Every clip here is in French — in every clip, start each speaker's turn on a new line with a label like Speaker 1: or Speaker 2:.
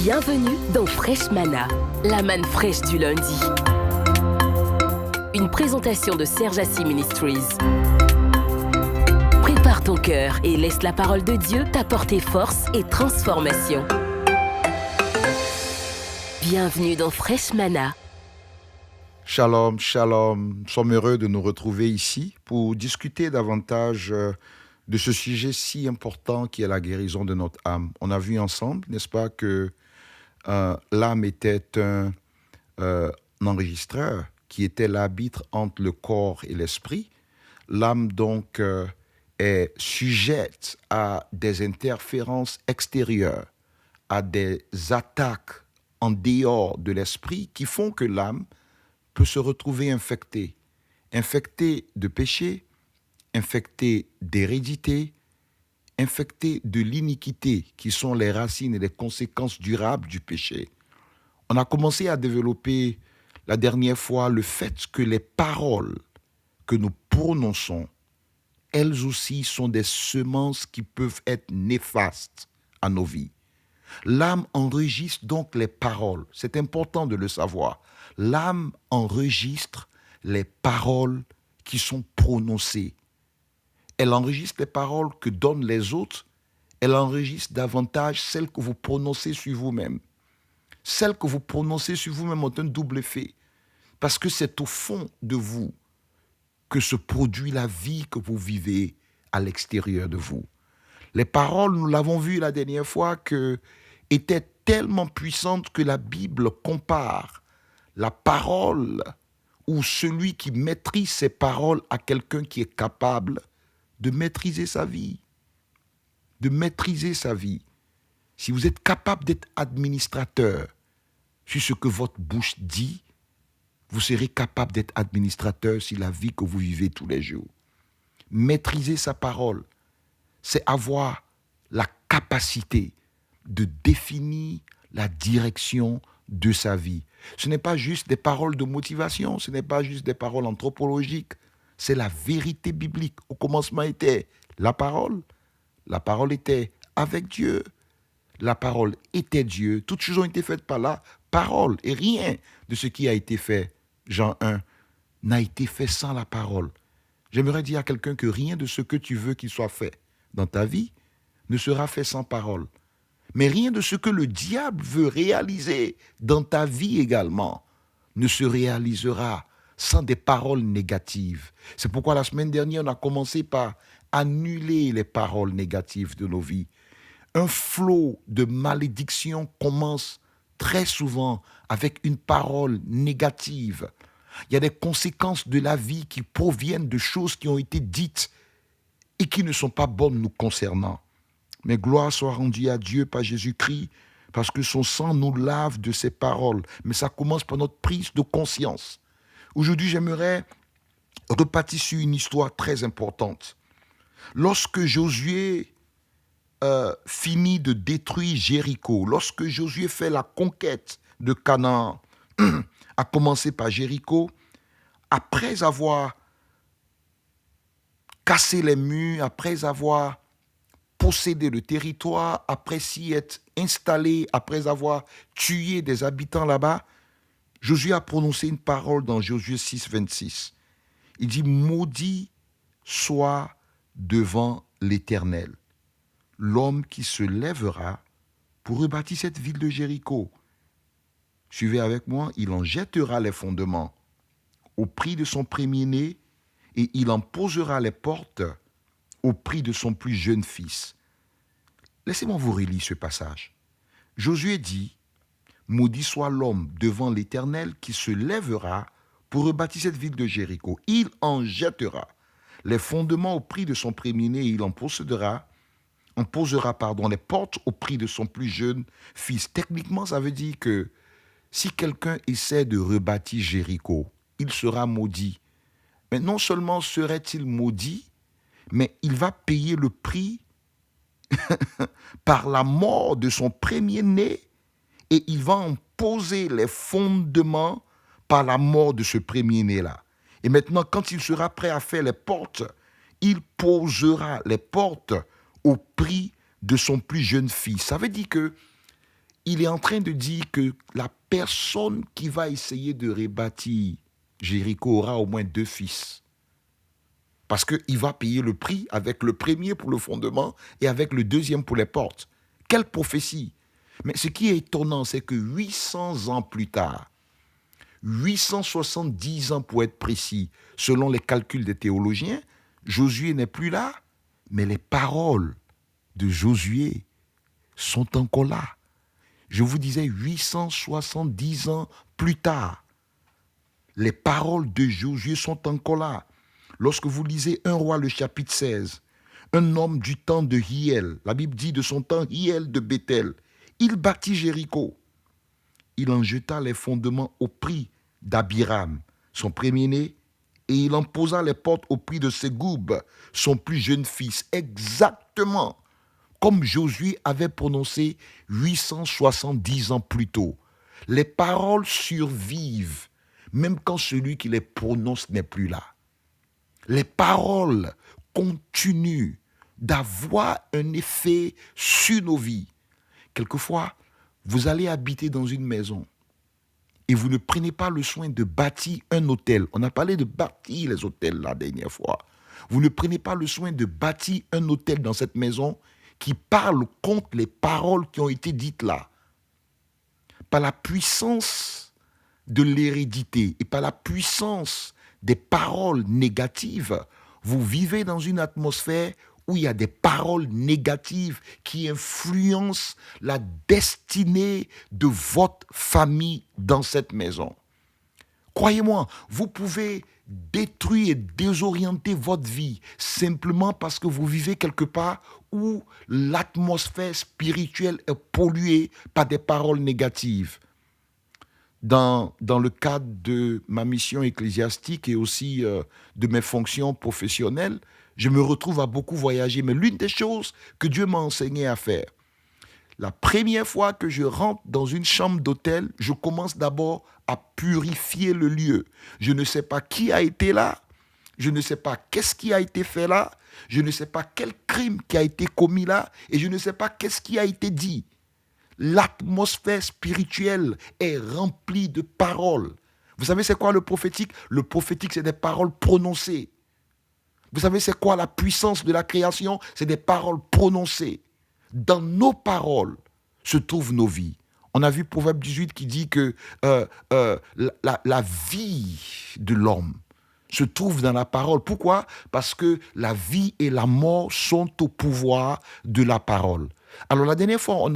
Speaker 1: Bienvenue dans Fresh Manna, la manne fraîche du lundi. Une présentation de Serge Assis Ministries. Prépare ton cœur et laisse la parole de Dieu t'apporter force et transformation. Bienvenue dans Fresh Manna.
Speaker 2: Shalom, shalom. Nous sommes heureux de nous retrouver ici pour discuter davantage de ce sujet si important qui est la guérison de notre âme. On a vu ensemble, n'est-ce pas, que l'âme était un enregistreur qui était l'arbitre entre le corps et l'esprit. L'âme, donc, est sujette à des interférences extérieures, à des attaques en dehors de l'esprit qui font que l'âme peut se retrouver infectée de péché, infectée d'hérédité, infectée de l'iniquité, qui sont les racines et les conséquences durables du péché. On a commencé à développer la dernière fois le fait que les paroles que nous prononçons, elles aussi sont des semences qui peuvent être néfastes à nos vies. L'âme enregistre donc les paroles. C'est important de le savoir. L'âme enregistre les paroles qui sont prononcées. Elle enregistre les paroles que donnent les autres. Elle enregistre davantage celles que vous prononcez sur vous-même. Celles que vous prononcez sur vous-même ont un double effet. Parce que c'est au fond de vous que se produit la vie que vous vivez à l'extérieur de vous. Les paroles, nous l'avons vu la dernière fois, étaient tellement puissantes que la Bible compare la parole ou celui qui maîtrise ses paroles à quelqu'un qui est capable de maîtriser sa vie. De maîtriser sa vie. Si vous êtes capable d'être administrateur sur ce que votre bouche dit, vous serez capable d'être administrateur sur la vie que vous vivez tous les jours. Maîtriser sa parole, c'est avoir la capacité de définir la direction de sa vie. Ce n'est pas juste des paroles de motivation, ce n'est pas juste des paroles anthropologiques, c'est la vérité biblique. Au commencement était la parole était avec Dieu, la parole était Dieu, toutes choses ont été faites par la parole, et rien de ce qui a été fait, Jean 1, n'a été fait sans la parole. J'aimerais dire à quelqu'un que rien de ce que tu veux qu'il soit fait dans ta vie ne sera fait sans parole. Mais rien de ce que le diable veut réaliser dans ta vie également ne se réalisera sans des paroles négatives. C'est pourquoi la semaine dernière, on a commencé par annuler les paroles négatives de nos vies. Un flot de malédiction commence très souvent avec une parole négative. Il y a des conséquences de la vie qui proviennent de choses qui ont été dites et qui ne sont pas bonnes nous concernant. Mais gloire soit rendue à Dieu par Jésus-Christ, parce que son sang nous lave de ses paroles. Mais ça commence par notre prise de conscience. Aujourd'hui, j'aimerais repartir sur une histoire très importante. Lorsque Josué finit de détruire Jéricho, lorsque Josué fait la conquête de Canaan, à commencer par Jéricho, après avoir cassé les murs, après avoir posséder le territoire, après s'y être installé, après avoir tué des habitants là-bas, Josué a prononcé une parole dans Josué 6, 26. Il dit « Maudit soit devant l'Éternel l'homme qui se lèvera pour rebâtir cette ville de Jéricho. » Suivez avec moi, il en jettera les fondements au prix de son premier-né et il en posera les portes au prix de son plus jeune fils. Laissez-moi vous relire ce passage. Josué dit, « Maudit soit l'homme devant l'Éternel qui se lèvera pour rebâtir cette ville de Jéricho. Il en jettera les fondements au prix de son premier-né et il en posera les portes au prix de son plus jeune fils. » Techniquement, ça veut dire que si quelqu'un essaie de rebâtir Jéricho, il sera maudit. Mais non seulement serait-il maudit, mais il va payer le prix par la mort de son premier-né et il va en poser les fondements par la mort de ce premier-né-là. Et maintenant, quand il sera prêt à faire les portes, il posera les portes au prix de son plus jeune fils. Ça veut dire que il est en train de dire que la personne qui va essayer de rebâtir Jéricho aura au moins 2 fils. Parce qu'il va payer le prix avec le premier pour le fondement et avec le deuxième pour les portes. Quelle prophétie! Mais ce qui est étonnant, c'est que 800 ans plus tard, 870 ans pour être précis, selon les calculs des théologiens, Josué n'est plus là, mais les paroles de Josué sont encore là. Je vous disais 870 ans plus tard, les paroles de Josué sont encore là. Lorsque vous lisez 1 Roi, le chapitre 16, un homme du temps de Hiel, la Bible dit de son temps Hiel de Béthel, il bâtit Jéricho. Il en jeta les fondements au prix d'Abiram, son premier-né, et il en posa les portes au prix de Ségoub, son plus jeune fils, exactement comme Josué avait prononcé 870 ans plus tôt. Les paroles survivent, même quand celui qui les prononce n'est plus là. Les paroles continuent d'avoir un effet sur nos vies. Quelquefois, vous allez habiter dans une maison et vous ne prenez pas le soin de bâtir un hôtel. On a parlé de bâtir les hôtels la dernière fois. Vous ne prenez pas le soin de bâtir un hôtel dans cette maison qui parle contre les paroles qui ont été dites là. Par la puissance de l'hérédité et par la puissance des paroles négatives, vous vivez dans une atmosphère où il y a des paroles négatives qui influencent la destinée de votre famille dans cette maison. Croyez-moi, vous pouvez détruire et désorienter votre vie simplement parce que vous vivez quelque part où l'atmosphère spirituelle est polluée par des paroles négatives. Dans le cadre de ma mission ecclésiastique et aussi de mes fonctions professionnelles, je me retrouve à beaucoup voyager. Mais l'une des choses que Dieu m'a enseigné à faire, la première fois que je rentre dans une chambre d'hôtel, je commence d'abord à purifier le lieu. Je ne sais pas qui a été là, je ne sais pas qu'est-ce qui a été fait là, je ne sais pas quel crime qui a été commis là, et je ne sais pas qu'est-ce qui a été dit. L'atmosphère spirituelle est remplie de paroles. Vous savez c'est quoi le prophétique? Le prophétique, c'est des paroles prononcées. Vous savez c'est quoi la puissance de la création? C'est des paroles prononcées. Dans nos paroles se trouvent nos vies. On a vu Proverbe 18 qui dit que la vie de l'homme se trouve dans la parole. Pourquoi? Parce que la vie et la mort sont au pouvoir de la parole. Alors la dernière fois,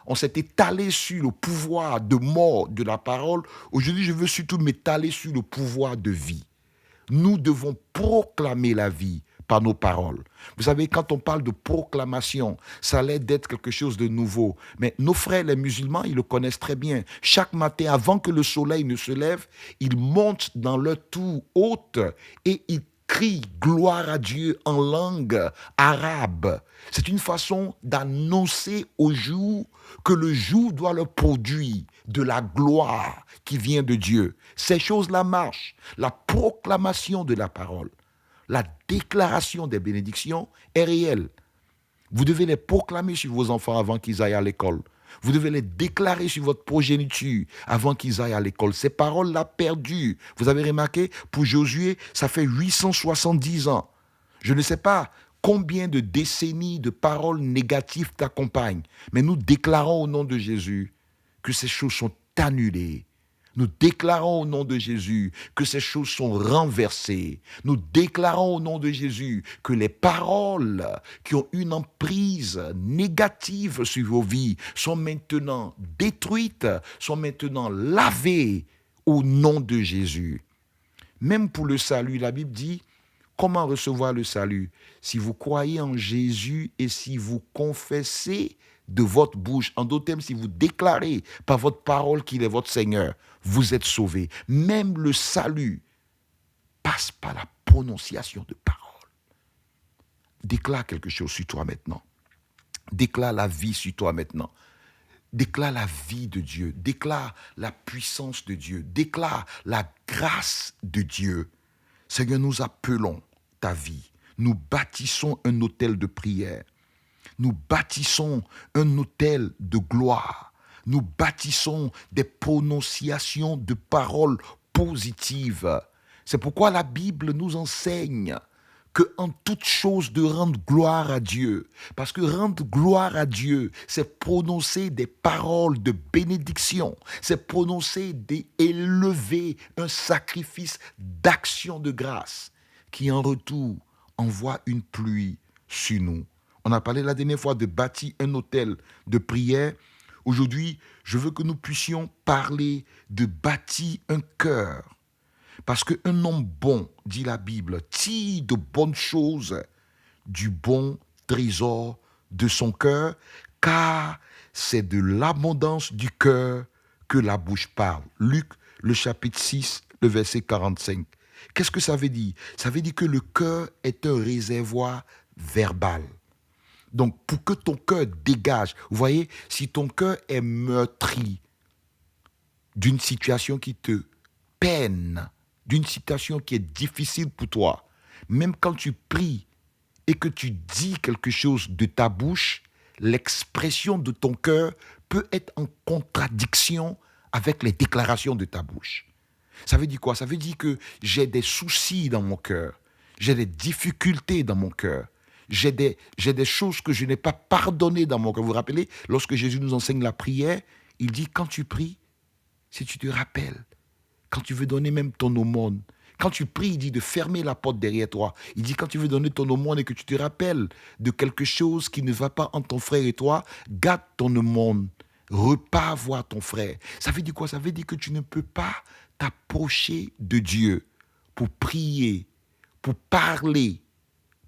Speaker 2: on s'est étalé sur le pouvoir de mort de la parole. Aujourd'hui, je veux surtout m'étaler sur le pouvoir de vie. Nous devons proclamer la vie par nos paroles. Vous savez, quand on parle de proclamation, ça a l'air d'être quelque chose de nouveau. Mais nos frères les musulmans, ils le connaissent très bien. Chaque matin, avant que le soleil ne se lève, ils montent dans leur tour haute et ils crient gloire à Dieu en langue arabe. C'est une façon d'annoncer au jour que le jour doit leur produire de la gloire qui vient de Dieu. Ces choses-là marchent. La proclamation de la parole, la déclaration des bénédictions est réelle. Vous devez les proclamer sur vos enfants avant qu'ils aillent à l'école. Vous devez les déclarer sur votre progéniture avant qu'ils aillent à l'école. Ces paroles-là perdues. Vous avez remarqué, pour Josué, ça fait 870 ans. Je ne sais pas combien de décennies de paroles négatives t'accompagnent, mais nous déclarons au nom de Jésus que ces choses sont annulées. Nous déclarons au nom de Jésus que ces choses sont renversées. Nous déclarons au nom de Jésus que les paroles qui ont une emprise négative sur vos vies sont maintenant détruites, sont maintenant lavées au nom de Jésus. Même pour le salut, la Bible dit, comment recevoir le salut? Si vous croyez en Jésus et si vous confessez de votre bouche, en d'autres termes, si vous déclarez par votre parole qu'il est votre Seigneur, vous êtes sauvés. Même le salut passe par la prononciation de paroles. Déclare quelque chose sur toi maintenant. Déclare la vie sur toi maintenant. Déclare la vie de Dieu. Déclare la puissance de Dieu. Déclare la grâce de Dieu. Seigneur, nous appelons ta vie. Nous bâtissons un autel de prière. Nous bâtissons un autel de gloire. nous bâtissons des prononciations de paroles positives. C'est pourquoi la Bible nous enseigne que en toute chose de rendre gloire à Dieu. Parce que rendre gloire à Dieu, c'est prononcer des paroles de bénédiction, c'est prononcer élever un sacrifice d'action de grâce qui en retour envoie une pluie sur nous. On a parlé la dernière fois de bâtir un autel de prière. Aujourd'hui, je veux que nous puissions parler de bâtir un cœur. Parce qu'un homme bon, dit la Bible, tire de bonnes choses du bon trésor de son cœur, car c'est de l'abondance du cœur que la bouche parle. Luc, le chapitre 6, le verset 45. Qu'est-ce que ça veut dire? Ça veut dire que le cœur est un réservoir verbal. Donc, pour que ton cœur dégage, vous voyez, si ton cœur est meurtri d'une situation qui te peine, d'une situation qui est difficile pour toi, même quand tu pries et que tu dis quelque chose de ta bouche, l'expression de ton cœur peut être en contradiction avec les déclarations de ta bouche. Ça veut dire quoi? Ça veut dire que j'ai des soucis dans mon cœur, j'ai des difficultés dans mon cœur, j'ai des choses que je n'ai pas pardonnées dans mon cœur. Vous vous rappelez, lorsque Jésus nous enseigne la prière, il dit quand tu pries, si tu te rappelles, quand tu veux donner même ton aumône, quand tu pries, il dit de fermer la porte derrière toi. Il dit quand tu veux donner ton aumône et que tu te rappelles de quelque chose qui ne va pas entre ton frère et toi, garde ton aumône, repars voir ton frère. Ça veut dire quoi? Ça veut dire que tu ne peux pas t'approcher de Dieu pour prier, pour parler,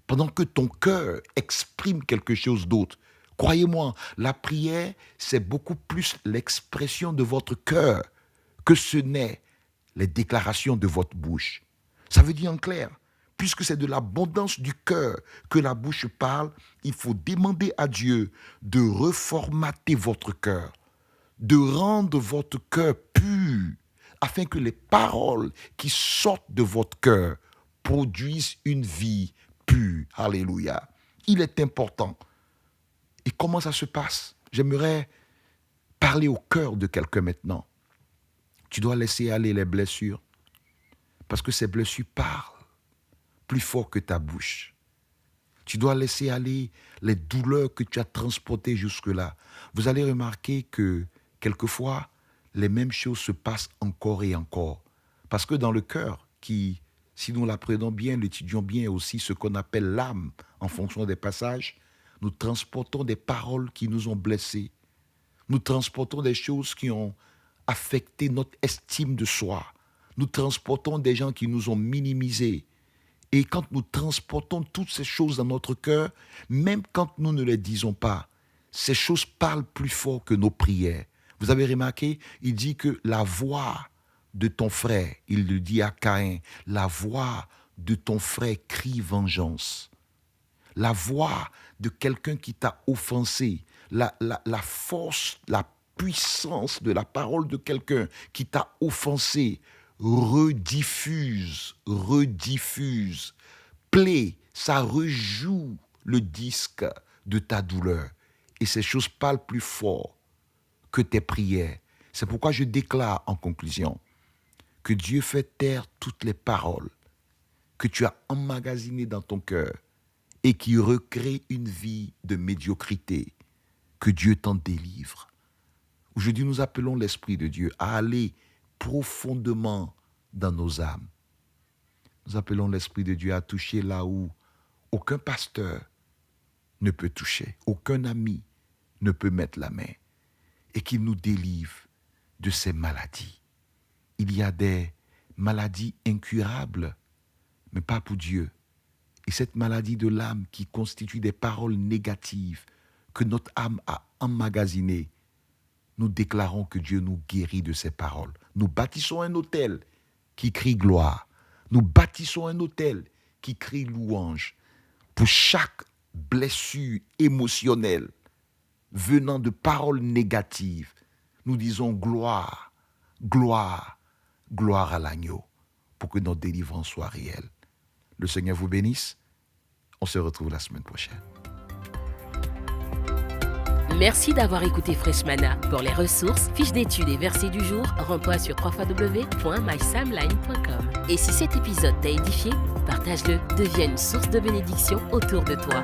Speaker 2: pendant que ton cœur exprime quelque chose d'autre. Croyez-moi, la prière, c'est beaucoup plus l'expression de votre cœur que ce n'est les déclarations de votre bouche. Ça veut dire en clair, puisque c'est de l'abondance du cœur que la bouche parle, il faut demander à Dieu de reformater votre cœur, de rendre votre cœur pur, afin que les paroles qui sortent de votre cœur produisent une vie pure. Alléluia. Il est important. Et comment ça se passe? J'aimerais parler au cœur de quelqu'un maintenant. Tu dois laisser aller les blessures, parce que ces blessures parlent plus fort que ta bouche. Tu dois laisser aller les douleurs que tu as transportées jusque-là. Vous allez remarquer que quelquefois, les mêmes choses se passent encore et encore. Parce que dans le cœur, qui, si nous l'apprenons bien, l'étudions bien, est aussi ce qu'on appelle l'âme, en fonction des passages, nous transportons des paroles qui nous ont blessés. Nous transportons des choses qui ont affecté notre estime de soi. Nous transportons des gens qui nous ont minimisés. Et quand nous transportons toutes ces choses dans notre cœur, même quand nous ne les disons pas, ces choses parlent plus fort que nos prières. Vous avez remarqué, il dit que la voix de ton frère, il le dit à Caïn, la voix de ton frère crie vengeance. La voix de quelqu'un qui t'a offensé, la force, la puissance de la parole de quelqu'un qui t'a offensé, rediffuse, plaît, ça rejoue le disque de ta douleur. Et ces choses parlent plus fort que tes prières. C'est pourquoi je déclare en conclusion que Dieu fait taire toutes les paroles que tu as emmagasinées dans ton cœur et qui recréent une vie de médiocrité. Que Dieu t'en délivre. Aujourd'hui, nous appelons l'Esprit de Dieu à aller profondément dans nos âmes. Nous appelons l'Esprit de Dieu à toucher là où aucun pasteur ne peut toucher, aucun ami ne peut mettre la main, et qu'il nous délivre de ces maladies. Il y a des maladies incurables, mais pas pour Dieu. Et cette maladie de l'âme qui constitue des paroles négatives que notre âme a emmagasinées, nous déclarons que Dieu nous guérit de ces paroles. Nous bâtissons un autel qui crie gloire. Nous bâtissons un autel qui crie louange. Pour chaque blessure émotionnelle venant de paroles négatives, nous disons gloire, gloire, gloire à l'agneau, pour que notre délivrance soit réelle. Le Seigneur vous bénisse. On se retrouve la semaine prochaine.
Speaker 1: Merci d'avoir écouté Freshmana. Pour les ressources, fiches d'études et versets du jour, rends-toi sur www.mysamline.com. Et si cet épisode t'a édifié, partage-le, deviens une source de bénédiction autour de toi.